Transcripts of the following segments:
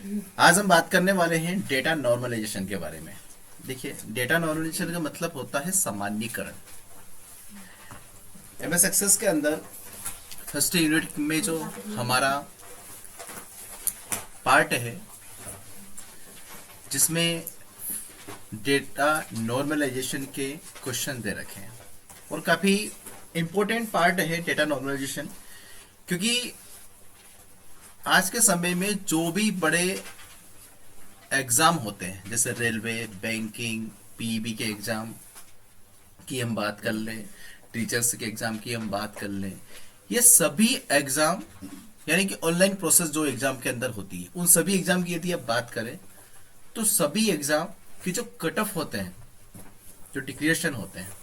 आज हम बात करने वाले हैं डेटा नॉर्मलाइजेशन के बारे में। देखिए, डेटा नॉर्मलाइजेशन का मतलब होता है सामान्यीकरण। एमएस एक्सेस के अंदर फर्स्ट यूनिट में जो हमारा पार्ट है जिसमें डेटा नॉर्मलाइजेशन के क्वेश्चन दे रखे हैं और काफी इंपॉर्टेंट पार्ट है डेटा नॉर्मलाइजेशन, क्योंकि आज के समय में जो भी बड़े एग्जाम होते हैं जैसे रेलवे, बैंकिंग, पीईबी के एग्जाम की हम बात कर लें, टीचर्स के एग्जाम की हम बात कर लें, ये सभी एग्जाम यानी कि ऑनलाइन प्रोसेस जो एग्जाम के अंदर होती है, उन सभी एग्जाम की यदि आप बात करें तो सभी एग्जाम की जो कट ऑफ होते हैं, जो डिक्लेरेशन होते हैं,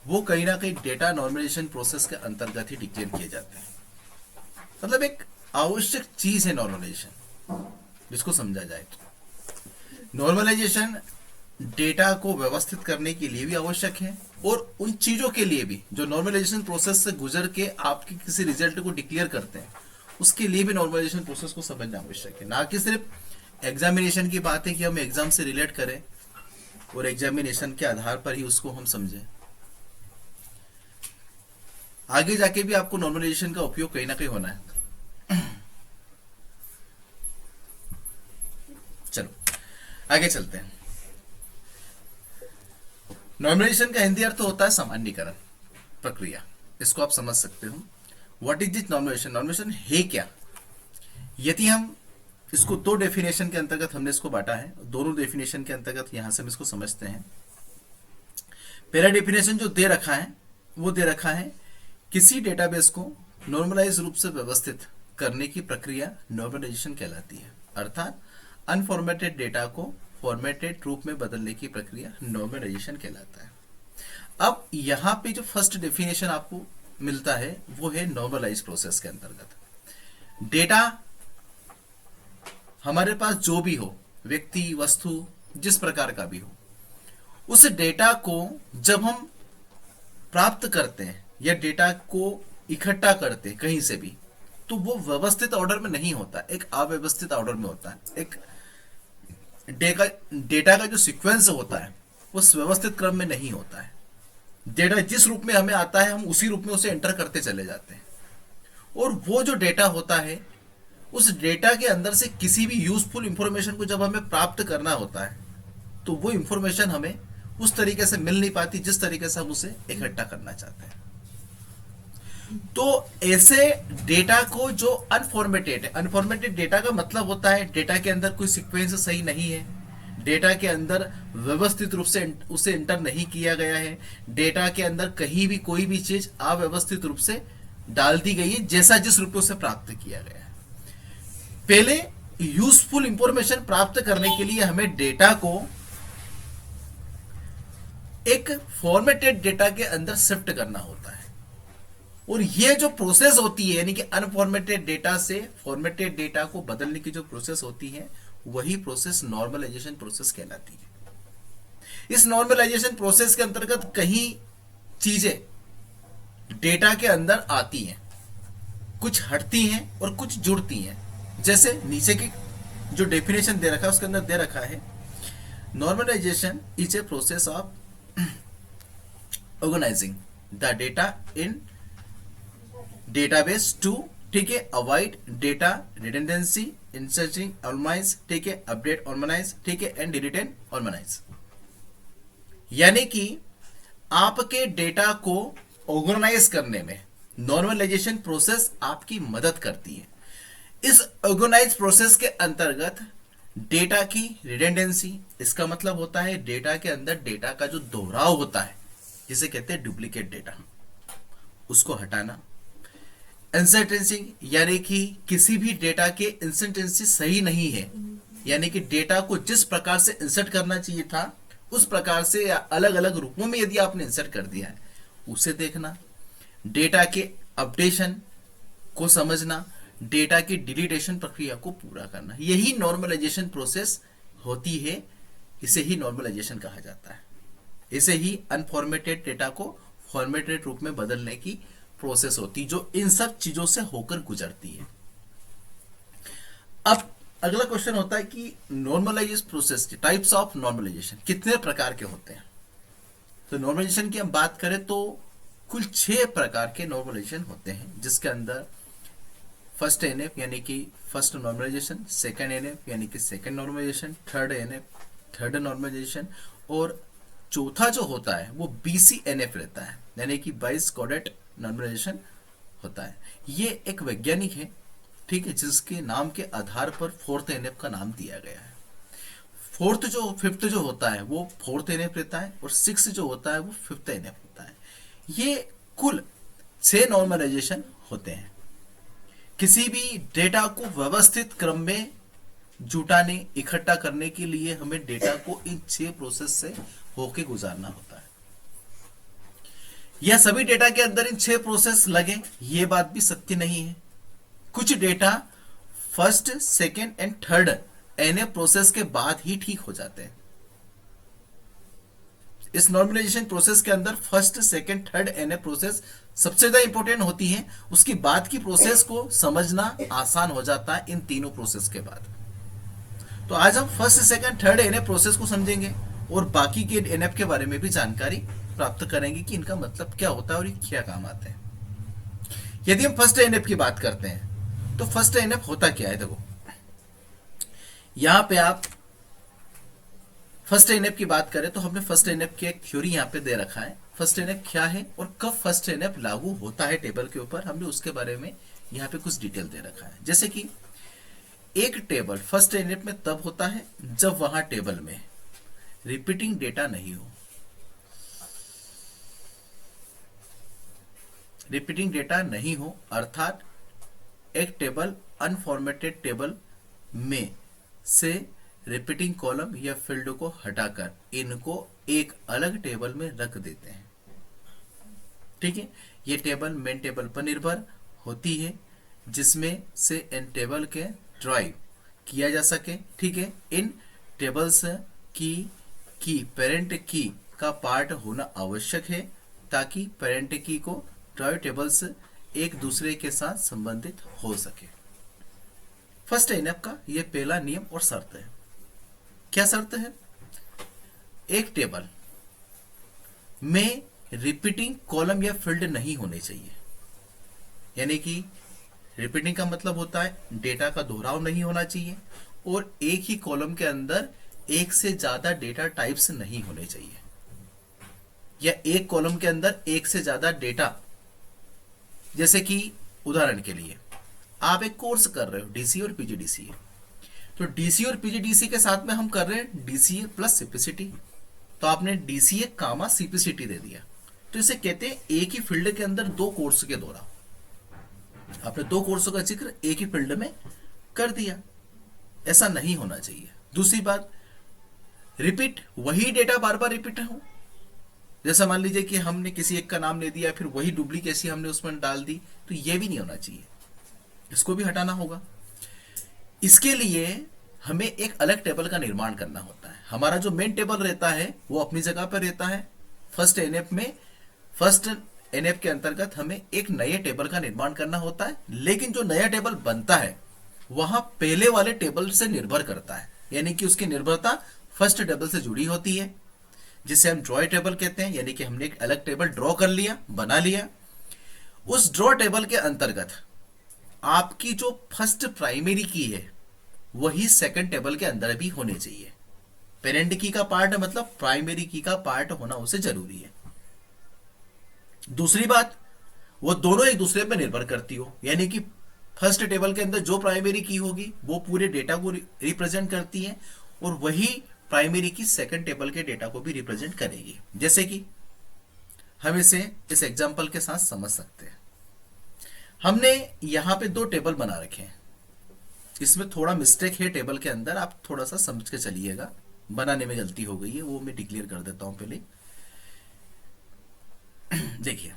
वो कहीं ना कहीं डेटा नॉर्मलाइजेशन प्रोसेस के अंतर्गत ही डिक्लेयर किए जाते हैं। मतलब एक आवश्यक चीज है नॉर्मलाइजेशन, जिसको समझा जाए तो नॉर्मलाइजेशन डेटा को व्यवस्थित करने के लिए भी आवश्यक है और उन चीजों के लिए भी जो नॉर्मलाइजेशन प्रोसेस से गुजर के आपके किसी रिजल्ट को डिक्लेयर करते हैं, उसके लिए भी नॉर्मलाइजेशन प्रोसेस को समझना आवश्यक है। ना कि सिर्फ एग्जामिनेशन की बात है कि हम एग्जाम से रिलेट करें और एग्जामिनेशन के आधार पर ही उसको हम समझें। आगे जाके भी आपको नॉर्मलाइजेशन का उपयोग कहीं ना कहीं होना है। चलो आगे चलते हैं। नॉर्मलाइजेशन का हिंदी अर्थ होता है सामान्यीकरण प्रक्रिया। इसको आप समझ सकते हो। What is this normalisation? Normalisation है क्या? यदि हम इसको दो डेफिनेशन के अंतर्गत हमने इसको बांटा है, दोनों डेफिनेशन के अंतर्गत यहां से हम इसको समझते हैं। पहला डेफिनेशन जो दे रखा है वो दे रखा है किसी डेटाबेस को नॉर्मलाइज रूप से व्यवस्थित करने की प्रक्रिया नॉर्मलाइजेशन कहलाती है। अर्थात अनफॉर्मेटेड डेटा को फॉर्मेटेड रूप में बदलने की प्रक्रिया नॉर्मलाइजेशन कहलाता है। अब यहां पे जो फर्स्ट डेफिनेशन आपको मिलता है वो है नॉर्मलाइज प्रोसेस के अंतर्गत डेटा हमारे पास जो भी हो, व्यक्ति, वस्तु, जिस प्रकार का भी हो, उस डेटा को जब हम प्राप्त करते हैं या डेटा को इकट्ठा करते हैं कहीं से भी, तो वो व्यवस्थित ऑर्डर में नहीं होता, एक अव्यवस्थित ऑर्डर में होता है। एक डेटा का जो सीक्वेंस होता है वो व्यवस्थित क्रम में नहीं होता है। डेटा जिस रूप में हमें आता है हम उसी रूप में उसे एंटर करते चले जाते हैं, और वो जो डेटा होता है उस डेटा के अंदर से किसी भी यूजफुल इंफॉर्मेशन को जब हमें प्राप्त करना होता है तो वो इंफॉर्मेशन हमें उस तरीके से मिल नहीं पाती जिस तरीके से हम उसे इकट्ठा करना चाहते हैं। तो ऐसे डेटा को जो अनफॉर्मेटेड है, अनफॉर्मेटेड डेटा का मतलब होता है डेटा के अंदर कोई सीक्वेंस सही नहीं है, डेटा के अंदर व्यवस्थित रूप से उसे एंटर नहीं किया गया है, डेटा के अंदर कहीं भी कोई भी चीज अव्यवस्थित रूप से डाल दी गई है जैसा जिस रूप में उसे प्राप्त किया गया है। पहले यूजफुल इंफॉर्मेशन प्राप्त करने के लिए हमें डेटा को एक फॉर्मेटेड डेटा के अंदर शिफ्ट करना होता है, और ये जो प्रोसेस होती है यानी कि अनफॉर्मेटेड डेटा से फॉर्मेटेड डेटा को बदलने की जो प्रोसेस होती है वही प्रोसेस नॉर्मलाइजेशन प्रोसेस कहलाती है। इस नॉर्मलाइजेशन प्रोसेस के अंतर्गत कई चीजें डेटा के अंदर आती हैं, कुछ हटती हैं और कुछ जुड़ती हैं। जैसे नीचे की जो डेफिनेशन दे रखा है उसके अंदर दे रखा है normalisation is a process of organising the data in database to, ठीक है, avoid data redundancy, inserting organise, ठीक है, अपडेट ऑर्गेनाइज, ठीक है, एंड डिलीट एंड ऑर्गेनाइज। यानी कि आपके डेटा को ऑर्गेनाइज करने में नॉर्मलाइजेशन प्रोसेस आपकी मदद करती है। इस ऑर्गेनाइज प्रोसेस के अंतर्गत डेटा की रिडंडेंसी, इसका मतलब होता है डेटा के अंदर डेटा का जो दोहराव होता है जिसे कहते हैं डुप्लीकेट डेटा, उसको हटाना। इंसर्टेंसी यानी कि किसी भी डेटा के इंसर्टेंसी सही नहीं है, यानी कि डेटा को जिस प्रकार से इंसर्ट करना चाहिए था उस प्रकार से या अलग अलग रूपों में यदि आपने इंसर्ट कर दिया है उसे देखना। डेटा के अपडेशन को समझना, डेटा की डिलीटेशन प्रक्रिया को पूरा करना, यही नॉर्मलाइजेशन प्रोसेस होती है। इसे ही नॉर्मलाइजेशन कहा जाता है। इसे ही अनफॉर्मेटेड डेटा को फॉर्मेटेड रूप में बदलने की प्रोसेस होती जो इन सब चीजों से होकर गुजरती है। अब अगला क्वेश्चन होता है कि नॉर्मलाइज प्रोसेस के टाइप्स ऑफ नॉर्मलाइजेशन कितने प्रकार के होते हैं। तो नॉर्मलाइजेशन की हम बात करें तो कुल 6 प्रकार के नॉर्मलाइजेशन होते हैं, जिसके अंदर फर्स्ट एनएफ यानी कि फर्स्ट नॉर्मलाइजेशन, सेकंड एनएफ यानी कि second normalisation, third NF third normalisation, और चौथा जो होता है वो बीसीएनएफ रहता है, यानी कि बाइस कोडेड नॉर्मलाइजेशन होता है। ये एक वैज्ञानिक है, ठीक है, जिसके नाम के आधार पर फोर्थ एनएफ का नाम दिया गया है। फिफ्थ जो होता है वो फोर्थ एनएफ रहता है, और सिक्स जो होता है वो फिफ्थ एनएफ होता है। ये कुल 6 नॉर्मलाइजेशन होते हैं। किसी भी डेटा को व्यवस्थित क्रम में जुटाने इकट्ठा करने के लिए हमें डेटा को इन 6 प्रोसेस से होके गुजारना होता है। यह सभी डेटा के अंदर इन 6 प्रोसेस लगे, ये बात भी सत्य नहीं है। कुछ data first, second and third NF process के बाद ही ठीक हो जाते हैं। इस नॉर्मलाइजेशन प्रोसेस के अंदर first, second, third NF process सबसे ज्यादा इंपॉर्टेंट होती है। उसकी बाद की प्रोसेस को समझना आसान हो जाता है इन तीनों प्रोसेस के बाद। तो आज हम first, second, third NF process को समझेंगे और बाकी के एनएफ के बारे में भी जानकारी प्राप्त करेंगे कि इनका मतलब क्या होता है और ये क्या काम आते हैं। यदि हम फर्स्ट एनएफ की बात करते हैं तो फर्स्ट एनएफ होता क्या है, देखो यहां पे आप फर्स्ट एनएफ की बात करें तो हमने फर्स्ट एनएफ की एक थ्योरी यहां पे दे रखा है। फर्स्ट एनएफ क्या है और कब फर्स्ट एनएफ लागू होता है टेबल के ऊपर, हमने उसके बारे में यहां पे कुछ डिटेल दे रखा है। जैसे कि एक टेबल फर्स्ट एनएफ में तब होता है जब वहां टेबल में रिपीटिंग डेटा नहीं हो। रिपीटिंग डेटा नहीं हो अर्थात एक टेबल अनफॉर्मेटेड टेबल में से रिपीटिंग कॉलम या फील्ड को हटाकर इनको एक अलग टेबल में रख देते हैं। ठीक है, ये टेबल मेन टेबल पर निर्भर होती है जिसमें से इन टेबल के ड्राइव किया जा सके। ठीक है, इन टेबल्स की पेरेंट की का पार्ट होना आवश्यक है ताकि पेरेंट की को ड्राइव टेबल्स एक दूसरे के साथ संबंधित हो सके। फर्स्ट एनएफ का यह पहला नियम और शर्त है। क्या शर्त है? एक टेबल में रिपीटिंग कॉलम या फील्ड नहीं होने चाहिए। यानी कि रिपीटिंग का मतलब होता है डेटा का दोहराव नहीं होना चाहिए और एक ही कॉलम के अंदर एक से ज्यादा डेटा टाइप्स नहीं होने चाहिए, या एक कॉलम के अंदर एक से ज्यादा डेटा। जैसे कि उदाहरण के लिए आप एक कोर्स कर रहे हो डीसीए और पीजीडीसीए, तो डीसीए और पीजीडीसीए के साथ में हम कर रहे हैं डीसीए प्लस सीपीसीटी। तो आपने डीसीए कामा सीपीसीटी दे दिया, तो इसे कहते हैं एक ही फील्ड के अंदर दो कोर्स के दोहराव। आपने दो कोर्सों का जिक्र एक ही फील्ड में कर दिया, ऐसा नहीं होना चाहिए। दूसरी बात, रिपीट, वही डेटा बार बार रिपीट हो। जैसा मान लीजिए कि हमने किसी एक का नाम ले दिया फिर वही डुप्लीकेसी हमने उसमें डाल दी, तो ये भी नहीं होना चाहिए, इसको भी हटाना होगा। इसके लिए हमें एक अलग टेबल का निर्माण करना होता है। हमारा जो मेन टेबल रहता है वो अपनी जगह पर रहता है। फर्स्ट एनएफ में फर्स्ट एनएफ के अंतर्गत हमें एक नए टेबल का निर्माण करना होता है, लेकिन जो नया टेबल बनता है वहां पहले वाले टेबल से निर्भर करता है, यानी कि उसकी निर्भरता फर्स्ट टेबल से जुड़ी होती है, जिसे हम ड्रॉ टेबल कहते हैं। यानी कि हमने एक अलग टेबल ड्रॉ कर लिया, बना लिया। उस ड्रॉ टेबल के अंतर्गत आपकी जो फर्स्ट प्राइमरी की है वही सेकंड टेबल के अंदर भी होने चाहिए। पेरेंट की का पार्ट मतलब प्राइमरी की का पार्ट होना उसे जरूरी है। दूसरी बात, वो दोनों एक दूसरे पर निर्भर करती हो, यानी कि फर्स्ट टेबल के अंदर जो प्राइमरी की होगी वो पूरे डेटा को रिप्रेजेंट करती है और वही प्राइमरी की सेकंड टेबल के डेटा को भी रिप्रेजेंट करेगी। जैसे कि हम इसे इस एग्जांपल के साथ समझ सकते हैं। हमने यहां पे दो टेबल बना रखे हैं, इसमें थोड़ा मिस्टेक है टेबल के अंदर, आप थोड़ा सा समझ के चलिएगा, बनाने में गलती हो गई है, वो मैं डिक्लेयर कर देता हूं पहले। देखिए,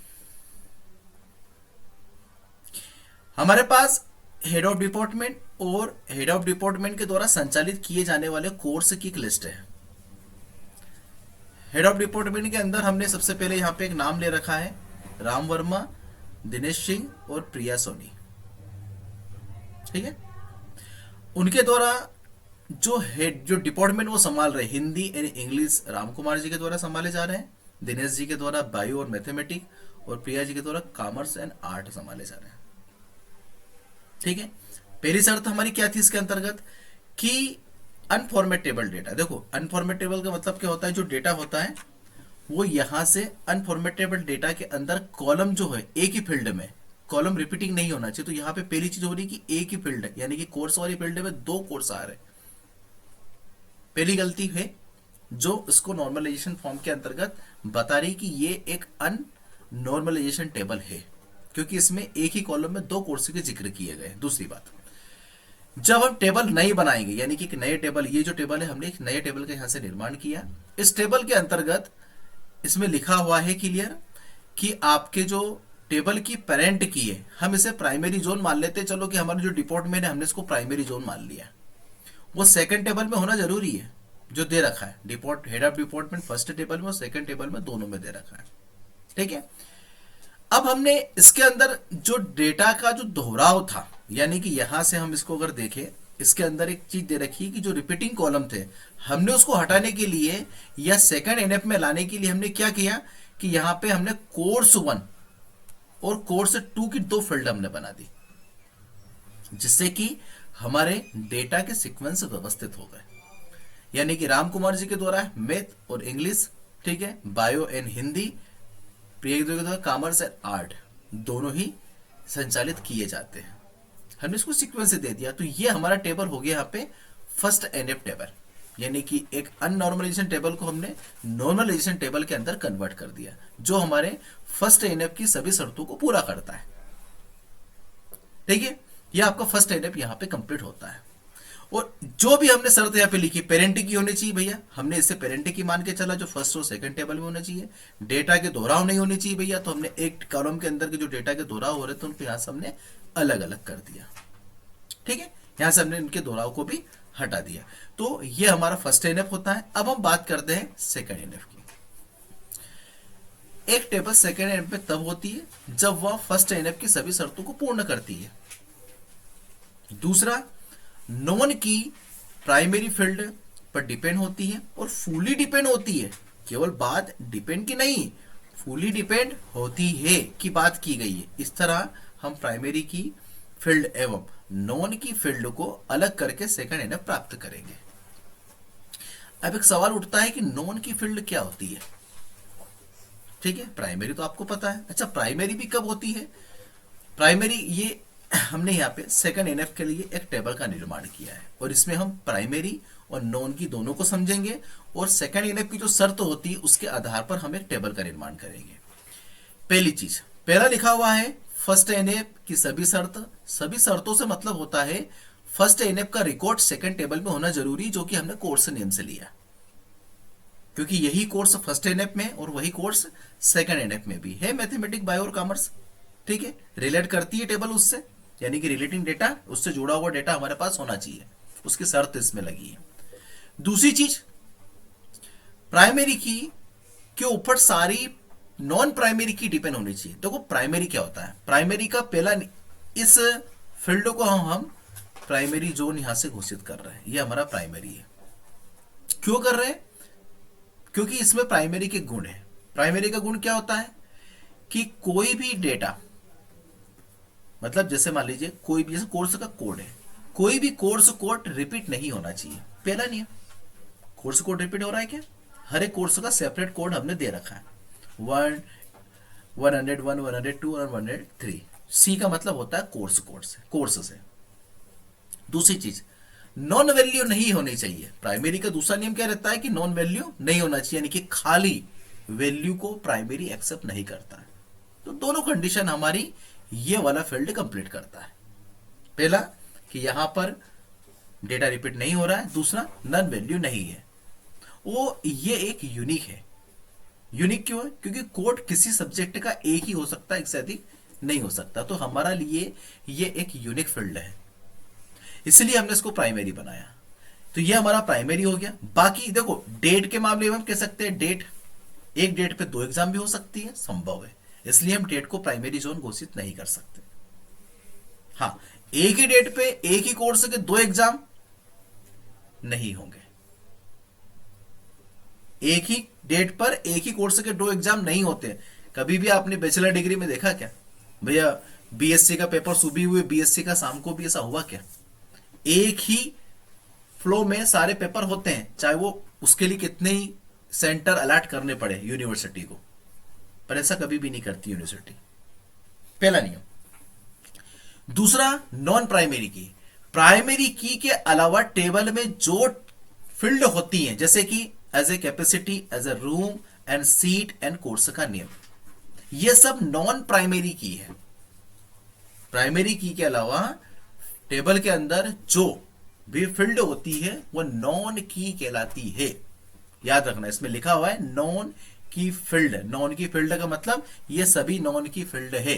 हमारे पास हेड ऑफ डिपार्टमेंट और हेड ऑफ डिपार्टमेंट के द्वारा संचालित किए जाने वाले कोर्स की एक लिस्ट है। हेड ऑफ डिपार्टमेंट के अंदर हमने सबसे पहले यहां पे एक नाम ले रखा है, राम वर्मा, दिनेश सिंह और प्रिया सोनी। ठीक है, उनके द्वारा जो हेड जो डिपार्टमेंट वो संभाल रहे, हिंदी एंड इंग्लिश राम कुमार जी के द्वारा संभाले जा रहे हैं, दिनेश जी के द्वारा बायो और मैथमेटिक्स, और प्रिया जी के द्वारा कॉमर्स एंड आर्ट संभाले जा रहे हैं। ठीक है, पहली शर्त हमारी क्या थी इसके अंतर्गत कि अनफॉर्मेटेबल डेटा। देखो अनफॉर्मेटेबल का मतलब क्या होता है, जो डेटा होता है वो यहां से अनफॉर्मेटेबल डेटा के अंदर कॉलम जो है एक ही फील्ड में, कॉलम रिपीटिंग नहीं होना चाहिए। तो यहां पे पहली चीज हो रही है कि एक ही फील्ड है, यानी कि कोर्स वाली फील्ड में दो कोर्स आ रहे हैं। पहली गलती है जो इसको नॉर्मलाइजेशन फॉर्म के अंतर्गत बता रही कि ये एक अननॉर्मलाइजेशन टेबल है, क्योंकि इसमें एक ही कॉलम में दो कोर्स के जिक्र किए गए। दूसरी बात, जब हम टेबल नहीं बनाएंगे, यानी कि एक नए टेबल, ये जो टेबल है हमने एक नए टेबल का यहां से निर्माण किया, इस टेबल के अंतर्गत इसमें लिखा हुआ है क्लियर कि आपके जो टेबल की पेरेंट की है, हम इसे प्राइमरी जोन मान लेते हैं। चलो कि हमारा जो डिपार्टमेंट है हमने इसको प्राइमरी जोन मान लिया, वो सेकंड टेबल में होना जरूरी है जो दे रखा है। Head of department first table में और सेकंड टेबल में, दोनों में दे रखा है। ठीक है, अब हमने इसके अंदर जो डेटा का जो दोहराव था, यानी कि यहां से हम इसको अगर देखें, इसके अंदर एक चीज दे रखी है कि जो रिपीटिंग कॉलम थे, हमने उसको हटाने के लिए या सेकंड एनएफ में लाने के लिए हमने क्या किया कि यहां पे हमने कोर्स 1 और कोर्स 2 की दो फील्ड हमने बना दी, जिससे कि हमारे डेटा के सीक्वेंस व्यवस्थित हो गए। यानी कि राम कुमार जी के द्वारा मैथ और इंग्लिश, ठीक है, बायो एंड हिंदी, प्रिया के द्वारा कॉमर्स एंड आर्ट, दोनों ही संचालित किए जाते हैं। हमने इसको सीक्वेंस दे दिया, तो ये हमारा टेबल हो गया यहाँ पे फर्स्ट एनएफ टेबल, यानी कि एक अननॉर्मलाइजेशन टेबल को हमने नॉर्मलाइजेशन टेबल के अंदर कन्वर्ट कर दिया, जो हमारे फर्स्ट एनएफ की सभी शर्तों को पूरा करता है। ठीक है, ये आपका फर्स्ट एनएफ यहाँ पे कंप्लीट होता है। और जो भी हमने शर्त यहाँ पे लिखी, पेरेंटिंग की होनी चाहिए भैया, हमने इससे पेरेंटिंग की मान के चला, जो फर्स्ट और सेकंड टेबल में होना चाहिए। डेटा के दोहराव नहीं होने चाहिए भैया, तो हमने एक कॉलम के अंदर के जो डेटा के दोहराव हो रहे थे उनको यहां से हमने अलग अलग कर दिया। ठीक है, यहां से हमने इनके दोहराव को भी हटा दिया। तो ये हमारा फर्स्ट एनएफ होता है। अब हम बात करते हैं सेकंड एनएफ की। एक टेबल सेकंड एनएफ में तब होती है जब वह फर्स्ट एनएफ की सभी शर्तों को पूर्ण करती है। दूसरा, नॉन की प्राइमरी फील्ड पर डिपेंड होती है और फुली डिपेंड होती है। केवल बात डिपेंड की नहीं, फुली डिपेंड होती है की बात की गई है। इस तरह हम प्राइमरी की फील्ड एवं नॉन की फील्ड को अलग करके सेकंड एनएफ प्राप्त करेंगे। अब एक सवाल उठता है कि नॉन की फील्ड क्या होती है। ठीक है, प्राइमरी तो आपको पता है। अच्छा, प्राइमरी भी कब होती है? प्राइमरी, ये हमने यहाँ पे सेकंड एनएफ के लिए एक टेबल का निर्माण किया है और इसमें हम प्राइमरी और नॉन की दोनों को समझेंगे और सेकंड एनएफ की जो शर्त होती है उसके आधार पर हम एक टेबल का निर्माण करेंगे। पहली चीज, पहला लिखा हुआ है फर्स्ट एनएफ की सभी शर्तों से मतलब होता है फर्स्ट एनएफ का रिकॉर्ड सेकंड टेबल में होना जरूरी, जो कि हमने कोर्स नेम से लिया, क्योंकि यही कोर्स फर्स्ट एनएफ में और वही कोर्स सेकंड एनएफ में भी है, मैथमेटिक्स बायो और कॉमर्स। ठीक है, रिलेट करती है टेबल उससे, यानी कि रिलेटिंग डेटा, उससे जुड़ा हुआ डेटा हमारे पास होना चाहिए, उसकी शर्त इसमें लगी है। दूसरी चीज, प्राइमरी की के ऊपर सारी नॉन प्राइमरी की डिपेंड होनी चाहिए। देखो प्राइमरी क्या होता है, प्राइमरी का पहला, इस फील्ड को हम प्राइमरी जोन यहां से घोषित कर रहे हैं, ये हमारा प्राइमरी है। क्यों कर रहे हैं? क्योंकि इसमें प्राइमरी के गुण है। प्राइमरी का गुण क्या होता है कि कोई भी डेटा, मतलब जैसे मान लीजिए कोई भी, जैसे कोर्स का कोड है, कोई भी कोर्स कोड रिपीट नहीं होना चाहिए। पहला नियम, कोर्स कोड रिपीट हो रहा है क्या? हर एक कोर्स का सेपरेट कोड हमने दे रखा है, 101, 102 और 103। सी का मतलब होता है कोर्स से। दूसरी चीज, नॉन वैल्यू नहीं होनी चाहिए। प्राइमरी का दूसरा नियम क्या रहता है कि नॉन वैल्यू नहीं होना चाहिए, यानी कि खाली वैल्यू को प्राइमरी एक्सेप्ट नहीं करता है। तो दोनों कंडीशन हमारी ये वाला फील्ड कंप्लीट करता है। पहला कि यहां पर डेटा रिपीट नहीं हो रहा है, दूसरा नॉन वैल्यू नहीं है। वो ये एक यूनिक है। यूनिक क्यों है? क्योंकि कोड किसी सब्जेक्ट का एक ही हो सकता है, एक से अधिक नहीं हो सकता। तो हमारा लिए ये एक यूनिक फील्ड है, इसलिए हमने इसको प्राइमरी बनाया। तो ये हमारा प्राइमरी हो गया। बाकी देखो, डेट के मामले में हम कह सकते हैं डेट, एक डेट पे दो एग्जाम भी हो सकती है, संभव है, इसलिए हम डेट को प्राइमरी जोन घोषित नहीं कर सकते। हाँ, एक ही डेट पे एक ही कोर्स के दो एग्जाम नहीं होंगे। एक ही डेट पर एक ही कोर्स के दो एग्जाम नहीं होते। कभी भी आपने बैचलर डिग्री में देखा क्या भैया, बीएससी का पेपर सुबह हुए, बीएससी का शाम को भी, ऐसा हुआ क्या? एक ही फ्लो में सारे पेपर होते हैं, चाहे वो उसके लिए कितने ही सेंटर अलॉट करने पड़े यूनिवर्सिटी को, पर ऐसा कभी भी नहीं करती यूनिवर्सिटी। पहला नियम। दूसरा, नॉन प्राइमरी की। प्राइमरी की के अलावा टेबल में जो फील्ड होती हैं, जैसे कि as a capacity, as a room and seat and course का नियम, ये सब नॉन प्राइमरी की है। प्राइमरी की के अलावा टेबल के अंदर जो भी फील्ड होती है वो नॉन की कहलाती है। याद रखना, इसमें लिखा हुआ है नॉन की फील्ड। नॉन की फील्ड का मतलब ये सभी नॉन की फील्ड है,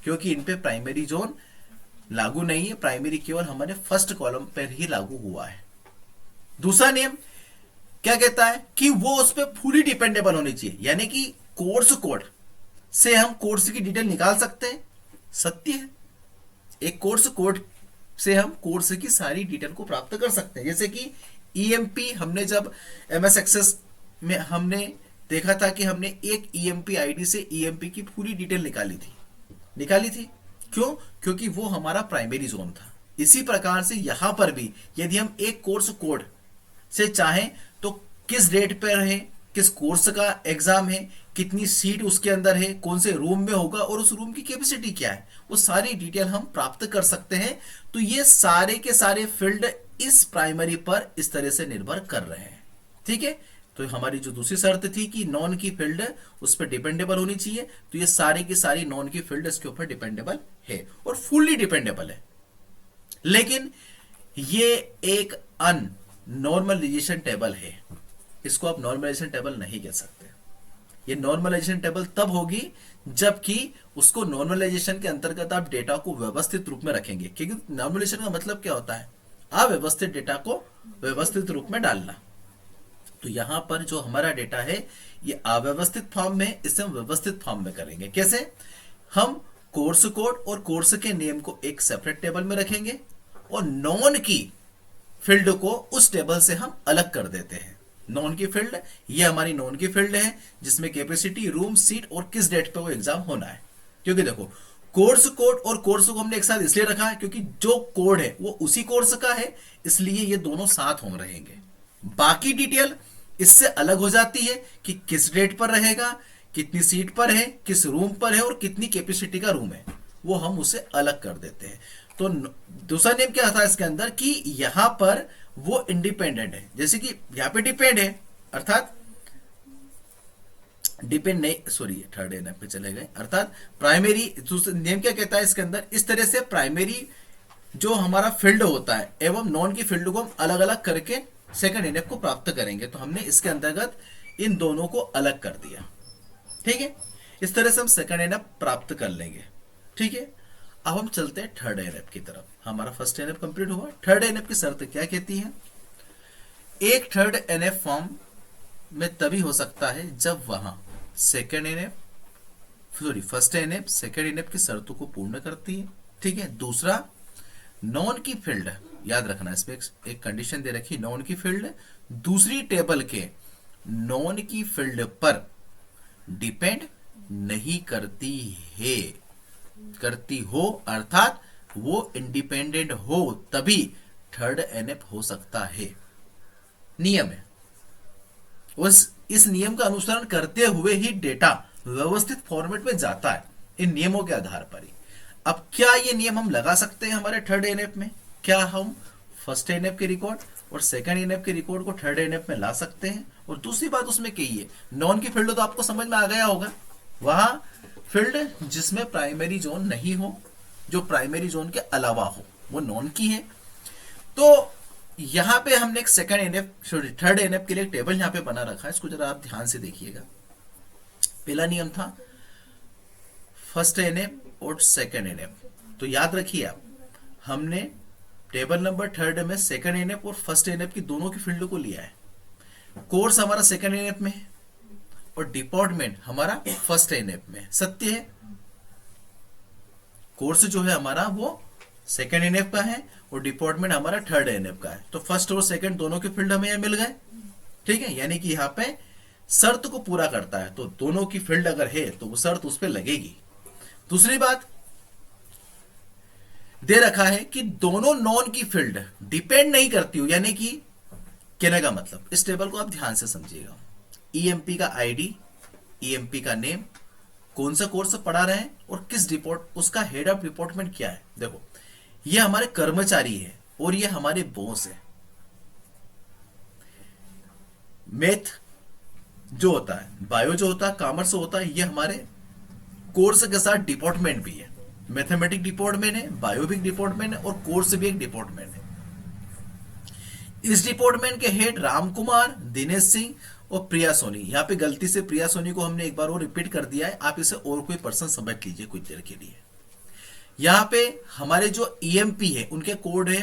क्योंकि इन पे प्राइमरी जोन लागू नहीं है। प्राइमरी केवल हमारे फर्स्ट कॉलम पर ही लागू हुआ है। दूसरा नियम क्या कहता है कि वो उस पर फुली डिपेंडेबल होनी चाहिए, यानी कि कोर्स कोड से हम कोर्स की डिटेल निकाल सकते हैं। सत्य है, एक कोर्स कोड से हम कोर्स की सारी डिटेल को प्राप्त कर सकते हैं। जैसे कि ईएमपी, हमने जब एमएस एक्सेस में हमने देखा था कि हमने एक ईएमपी आईडी से ईएमपी की पूरी डिटेल निकाली थी। क्यों? क्योंकि वो हमारा प्राइमरी जोन था। इसी प्रकार से यहां पर भी यदि हम एक कोर्स कोड से चाहें तो किस डेट पर है, किस कोर्स का एग्जाम है, कितनी सीट उसके अंदर है, कौन से रूम में होगा और उस रूम की कैपेसिटी क्या है, वो सारी डिटेल हम प्राप्त कर सकते हैं। तो ये सारे के सारे फील्ड इस प्राइमरी पर इस तरह से निर्भर कर रहे हैं। ठीक है, तो हमारी जो दूसरी शर्त थी कि नॉन की फील्ड उस पर डिपेंडेबल होनी चाहिए, तो ये सारे की सारी नॉन की फील्ड इसके ऊपर डिपेंडेबल है और फुल्ली डिपेंडेबल है। लेकिन ये एक अन नॉर्मलाइजेशन टेबल है, इसको आप नॉर्मलाइजेशन टेबल नहीं कह सकते। ये नॉर्मलाइजेशन टेबल तब होगी जबकि उसको नॉर्मलाइजेशन के अंतर्गत आप डेटा को व्यवस्थित रूप में रखेंगे, क्योंकि नॉर्मलाइजेशन का मतलब क्या होता है, अव्यवस्थित डेटा को व्यवस्थित रूप में डालना। तो यहां पर जो हमारा डेटा है ये अव्यवस्थित फॉर्म में, इसे हम व्यवस्थित फॉर्म में करेंगे। कैसे? हम कोर्स कोड और कोर्स के नेम को एक सेपरेट टेबल में रखेंगे और नॉन की फील्ड को उस टेबल से हम अलग कर देते हैं। नॉन की फील्ड, ये हमारी नॉन की फील्ड है जिसमें कैपेसिटी, रूम, सीट और किस डेट पे वो एग्जाम होना है। क्योंकि देखो, कोर्स कोड और कोर्स को हमने एक साथ इसलिए रखा है क्योंकि जो कोड है वो उसी कोर्स का है, इसलिए ये दोनों साथ हो रहेंगे। बाकी डिटेल इससे अलग हो जाती है कि किस डेट पर रहेगा, कितनी सीट पर है, किस रूम पर है और कितनी कैपेसिटी का रूम है, वो हम उसे अलग कर देते हैं। तो दूसरा नियम क्या था इसके अंदर कि यहां पर वो इंडिपेंडेंट है, जैसे कि यहां पे डिपेंड है, अर्थात डिपेंड नहीं, सॉरी थर्ड एनएफ पे चले गए, अर्थात प्राइमरी। नियम क्या कहता है इसके अंदर, इस तरह से प्राइमरी जो हमारा फील्ड होता है एवं नॉन की फील्ड को हम अलग अलग करके सेकंड एनएफ को प्राप्त करेंगे। तो हमने इसके अंतर्गत इन दोनों को अलग कर दिया। ठीक है, इस तरह से हम सेकंड एनएफ प्राप्त कर लेंगे। ठीक है, अब हम चलते हैं थर्ड एनएफ की तरफ। हमारा फर्स्ट एनएफ कंप्लीट हुआ। थर्ड एनएफ की शर्त क्या कहती है? एक थर्ड एनएफ फॉर्म में तभी हो सकता है जब वहां second NF, sorry first NF second NF की शर्तों को पूर्ण करती है। ठीक है, दूसरा, नॉन की फील्ड, याद रखना इसमें एक कंडीशन दे रखी, नॉन की फील्ड दूसरी टेबल के नॉन की फील्ड पर डिपेंड नहीं करती है, करती हो, अर्थात वो इंडिपेंडेंट हो, तभी थर्ड एनएफ हो सकता है। नियम है, उस इस नियम का अनुसरण करते हुए ही डेटा व्यवस्थित फॉर्मेट में जाता है, इन नियमों के आधार पर ही। अब क्या ये नियम हम लगा सकते हैं हमारे थर्ड एनएफ में? क्या हम फर्स्ट एनएफ के रिकॉर्ड और सेकंड एनएफ के रिकॉर्ड को थर्ड एनएफ में ला सकते हैं? और दूसरी बात उसमें कही है, नॉन की फील्ड तो आपको समझ में आ गया होगा, वहां फील्ड जिसमें प्राइमरी जोन नहीं हो, जो प्राइमरी जोन के अलावा हो, वो नॉन की है। तो यहां पे हमने एक second NF, sorry third NF के लिए एक टेबल यहां पे बना रखा है, इसको जरा आप ध्यान से देखिएगा। पहला नियम था फर्स्ट एनएफ और सेकंड एनएफ, तो याद रखिए आप, हमने टेबल नंबर थर्ड में सेकंड एनएफ और फर्स्ट एनएफ की दोनों की फील्ड को लिया है। कोर्स हमारा सेकंड एनएफ में है और डिपार्टमेंट हमारा फर्स्ट एनएफ में। सत्य है, कोर्स जो है हमारा वो सेकंड एनएफ का है और डिपार्टमेंट हमारा थर्ड एनएफ का है, तो फर्स्ट और सेकंड दोनों के फील्ड हमें यहाँ मिल गए। ठीक है, यानी कि यहाँ पे शर्त को पूरा करता है, तो दोनों की फील्ड अगर है तो वो शर्त उस पर लगेगी। दूसरी बात दे रखा है कि दोनों नॉन की फील्ड डिपेंड नहीं करती हो, यानी कि कहने का मतलब इस टेबल को आप ध्यान से समझिएगा। ईएमपी का आईडी, ईएमपी का नेम, कौन सा कोर्स पढ़ा रहे हैं और किस डिपोर्ट उसका हेड ऑफ डिपार्टमेंट क्या है। देखो ये हमारे कर्मचारी है और ये हमारे बॉस है। मैथ जो होता है, बायो जो होता है, कॉमर्स होता है, ये हमारे कोर्स के साथ डिपार्टमेंट भी है। मैथमेटिक्स डिपार्टमेंट है, बायो भी डिपार्टमेंट है और कोर्स भी एक डिपार्टमेंट है। इस डिपार्टमेंट के हेड राम कुमार, दिनेश सिंह और प्रिया सोनी। यहाँ पे गलती से प्रिया सोनी को हमने एक बार और रिपीट कर दिया है, आप इसे और कोई पर्सन समझ लीजिए कुछ देर के लिए। यहाँ पे हमारे जो ईएमपी है उनके कोड है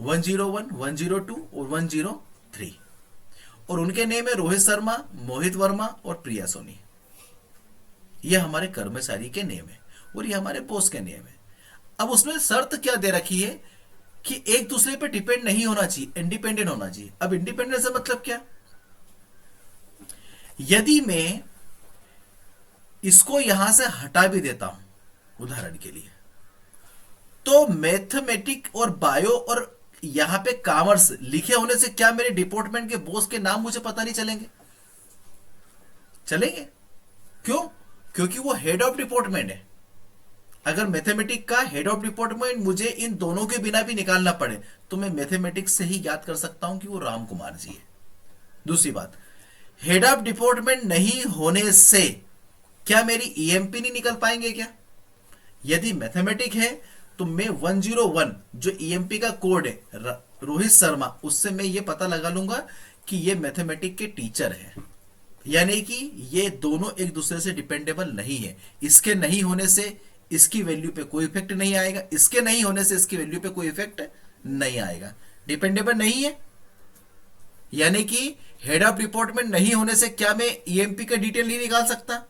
101, 102 और 103 और उनके नेम है रोहित शर्मा, मोहित वर्मा और प्रिया सोनी। ये हमारे कर्मचारी के नेम है और ये हमारे बॉस के नेम है। अब उसमें शर्त क्या दे रखी है कि एक दूसरे पे डिपेंड नहीं होना चाहिए, इंडिपेंडेंट होना चाहिए। अब इंडिपेंडेंट से मतलब क्या, यदि मैं इसको यहां से हटा भी देता हूं उदाहरण के लिए, तो मैथमेटिक और बायो और यहां पे कॉमर्स लिखे होने से क्या मेरे डिपार्टमेंट के बॉस के नाम मुझे पता नहीं चलेंगे? चलेंगे। क्यों? क्योंकि वो हेड ऑफ डिपार्टमेंट है। अगर मैथमेटिक्स का हेड ऑफ डिपार्टमेंट मुझे इन दोनों के बिना भी निकालना पड़े तो मैं मैथमेटिक्स से ही याद कर सकता हूं कि वो राम कुमार जी है। दूसरी बात, हेड ऑफ डिपार्टमेंट नहीं होने से क्या मेरी ईएमपी नहीं निकल पाएंगे क्या? यदि मैथमेटिक्स है तो मैं 101 जो ईएमपी का कोड है रोहित शर्मा, उससे मैं ये पता लगा लूंगा कि ये मैथमेटिक्स के टीचर है, यानी कि ये दोनों एक दूसरे से डिपेंडेबल नहीं है। इसके नहीं होने से इसकी वैल्यू पे कोई इफेक्ट नहीं आएगा, इसके नहीं होने से इसकी वैल्यू पे कोई इफेक्ट नहीं आएगा। डिपेंडेबल नहीं है, यानी कि हेड ऑफ डिपार्टमेंट नहीं होने से क्या मैं ईएमपी का डिटेल नहीं निकाल सकता?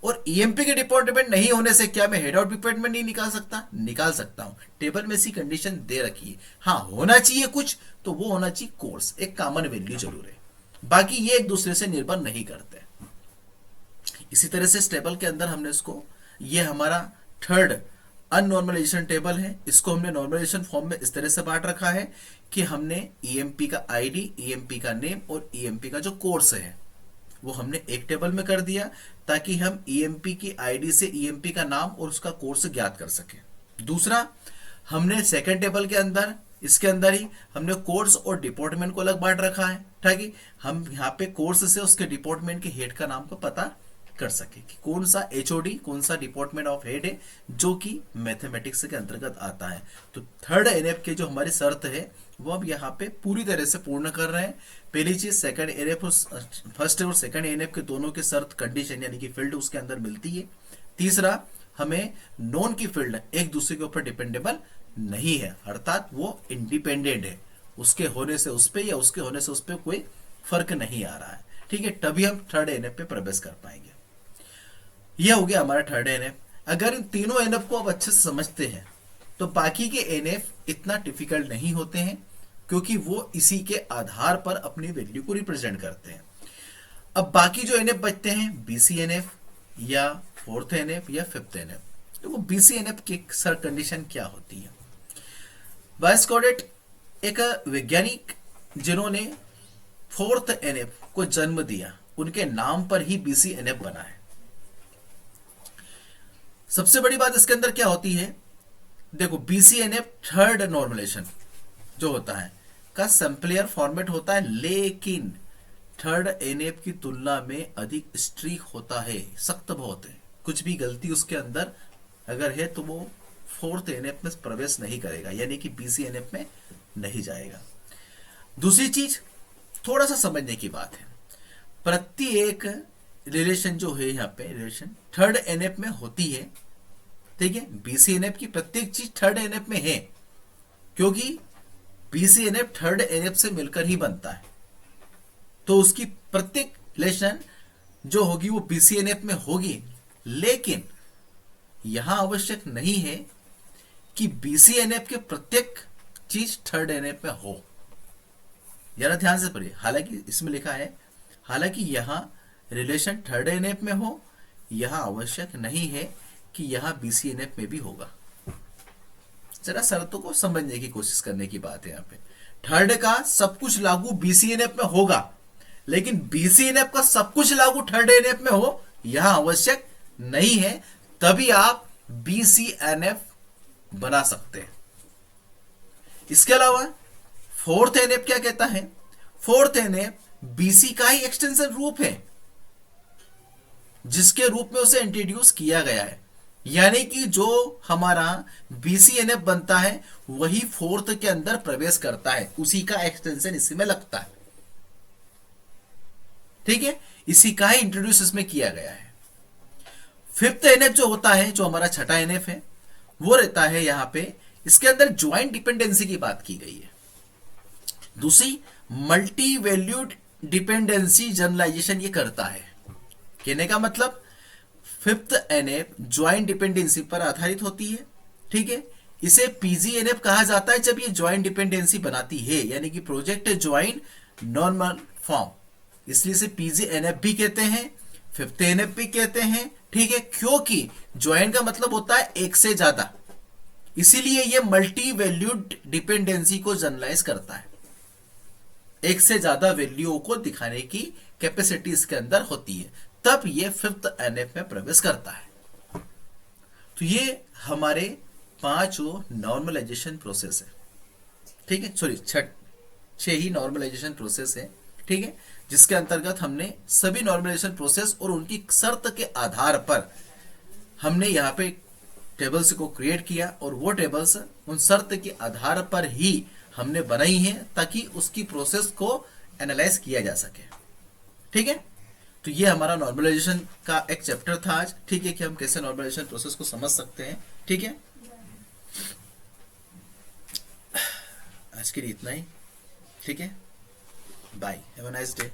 और ईएमपी के डिपार्टमेंट नहीं होने से क्या मैं हेड ऑफ डिपार्टमेंट नहीं निकाल सकता? निकाल सकता हूं। टेबल में ऐसी कंडीशन दे रखी है। हाँ, होना चाहिए कुछ, तो वो होना चाहिए कोर्स, एक कॉमन वैल्यू जरूर है, बाकी ये एक दूसरे से निर्भर नहीं करते। इसी तरह से इस टेबल के अंदर हमने इसको, ये हमारा थर्ड अननॉर्मलाइजेशन टेबल है, इसको हमने नॉर्मलाइजेशन फॉर्म में इस तरह से बांट रखा है कि हमने ईएमपी का आईडी, ईएमपी का नेम और ईएमपी का जो कोर्स है वो हमने एक टेबल में कर दिया, ताकि हम ईएमपी की आईडी से ईएमपी का नाम और उसका कोर्स ज्ञात कर सके। दूसरा, हमने सेकंड टेबल के अंदर, इसके अंदर ही हमने कोर्स और डिपार्टमेंट को अलग बांट रखा है, ताकि हम यहाँ पे कोर्स से उसके डिपार्टमेंट के हेड का नाम को पता कर सके कि कौन सा एचओडी, कौन सा डिपार्टमेंट ऑफ हेड है जो कि मैथमेटिक्स के अंतर्गत आता है। तो थर्ड एनएफ के जो हमारी शर्त है वो अब यहाँ पे पूरी तरह से पूर्ण कर रहे हैं। पहली चीज, सेकंड एनएफ, फर्स्ट और सेकंड एनएफ के दोनों के शर्त कंडीशन यानी कि फील्ड उसके अंदर मिलती है। तीसरा, हमें नॉन की फील्ड एक दूसरे के ऊपर डिपेंडेबल नहीं है, अर्थात वो इंडिपेंडेंट है, उसके होने से उस पर या उसके होने से उस पर कोई फर्क नहीं आ रहा है। ठीक है, तभी हम थर्ड एनएफ पे प्रवेश कर पाएंगे। यह हो गया हमारा थर्ड एनएफ। अगर इन तीनों एनएफ को आप अच्छे से समझते हैं तो बाकी के एनएफ इतना डिफिकल्ट नहीं होते हैं, क्योंकि वो इसी के आधार पर अपनी वैल्यू को रिप्रेजेंट करते हैं। अब बाकी जो एनएफ बचते हैं, बीसी एनएफ या फोर्थ एनएफ या फिफ्थ एनएफ, तो वो बीसी एनएफ की सर कंडीशन क्या होती है? वायस्कॉडेट एक वैज्ञानिक जिन्होंने फोर्थ एनएफ को जन्म दिया, उनके नाम पर ही बीसी एनएफ बना है। सबसे बड़ी बात इसके अंदर क्या होती है, देखो बीसीएनएफ थर्ड नॉर्मलाइजेशन जो होता है का सैंपलियर फॉर्मेट होता है, लेकिन थर्ड एनएफ की तुलना में अधिक स्ट्रिक्ट होता है, सख्त बहुत है। कुछ भी गलती उसके अंदर अगर है तो वो फोर्थ एनएफ में प्रवेश नहीं करेगा, यानी कि बीसीएनएफ में नहीं जाएगा। दूसरी चीज थोड़ा सा समझने की बात है, प्रत्येक रिलेशन जो है यहाँ पे रिलेशन थर्ड एनएफ में होती है। ठीक है, बीसीएनएफ की प्रत्येक चीज थर्ड एनएफ में है, क्योंकि बीसीएनएफ थर्ड एनएफ से मिलकर ही बनता है, तो उसकी प्रत्येक रिलेशन जो होगी वो बीसीएनएफ में होगी। लेकिन यहां आवश्यक नहीं है कि BCNF के प्रत्येक चीज थर्ड NF में हो। जरा ध्यान से पढ़िए, हालांकि इसमें लिखा है, हालांकि यहां रिलेशन थर्ड NF में हो, यहां आवश्यक नहीं है कि यहां BCNF में भी होगा। जरा शर्तों को समझने की कोशिश करने की बात है। यहाँ पे थर्ड का सब कुछ लागू BCNF में होगा, लेकिन BCNF का सब कुछ लागू थर्ड NF में हो, यहां आवश्यक नहीं है, तभी आप BCNF बना सकते हैं। इसके अलावा फोर्थ NF क्या कहता है? फोर्थ NF BC का ही एक्सटेंशन रूप है, जिसके रूप में उसे इंट्रोड्यूस किया गया है। यानी कि जो हमारा BCNF बनता है वही फोर्थ के अंदर प्रवेश करता है, उसी का एक्सटेंशन इसी में लगता है। ठीक है, इसी का ही इंट्रोड्यूस इसमें किया गया है। फिफ्थ NF जो होता है, जो हमारा छठा NF है, वो रहता है यहां पे, इसके अंदर ज्वाइंट डिपेंडेंसी की बात की गई है। दूसरी मल्टी वैल्यूड डिपेंडेंसी जनरलाइजेशन ये करता है। कहने का मतलब फिफ्थ NF ज्वाइंट डिपेंडेंसी पर आधारित होती है। ठीक है, इसे PGNF कहा जाता है जब ये ज्वाइंट डिपेंडेंसी बनाती है, यानी कि प्रोजेक्ट ज्वाइंट नॉर्मल फॉर्म, इसलिए इसे PGNF भी कहते हैं, फिफ्थ NF भी कहते हैं। ठीक है, क्योंकि ज्वाइंट का मतलब होता है एक से ज्यादा, इसीलिए ये मल्टी वैल्यूड डिपेंडेंसी को जनरलाइज करता है। एक से ज्यादा वैल्यूओं को दिखाने की कैपेसिटी इसके अंदर होती है, तब ये फिफ्थ NF में प्रवेश करता है। तो ये हमारे पांचों नॉर्मलाइजेशन प्रोसेस है। ठीक है, सॉरी छह ही नॉर्मलाइजेशन प्रोसेस है। ठीक है, जिसके अंतर्गत हमने सभी नॉर्मलाइजेशन प्रोसेस और उनकी शर्त के आधार पर हमने यहाँ पे टेबल्स को क्रिएट किया, और वो टेबल्स उन शर्त के आधार पर ही हमने बनाई है ताकि उसकी प्रोसेस को एनालाइज किया जा सके। ठीक है, तो ये हमारा नॉर्मलाइजेशन का एक चैप्टर था आज। ठीक है, कि हम कैसे नॉर्मलाइजेशन प्रोसेस को समझ सकते हैं। ठीक है, आज के लिए इतना ही। ठीक है, bye, have a nice day.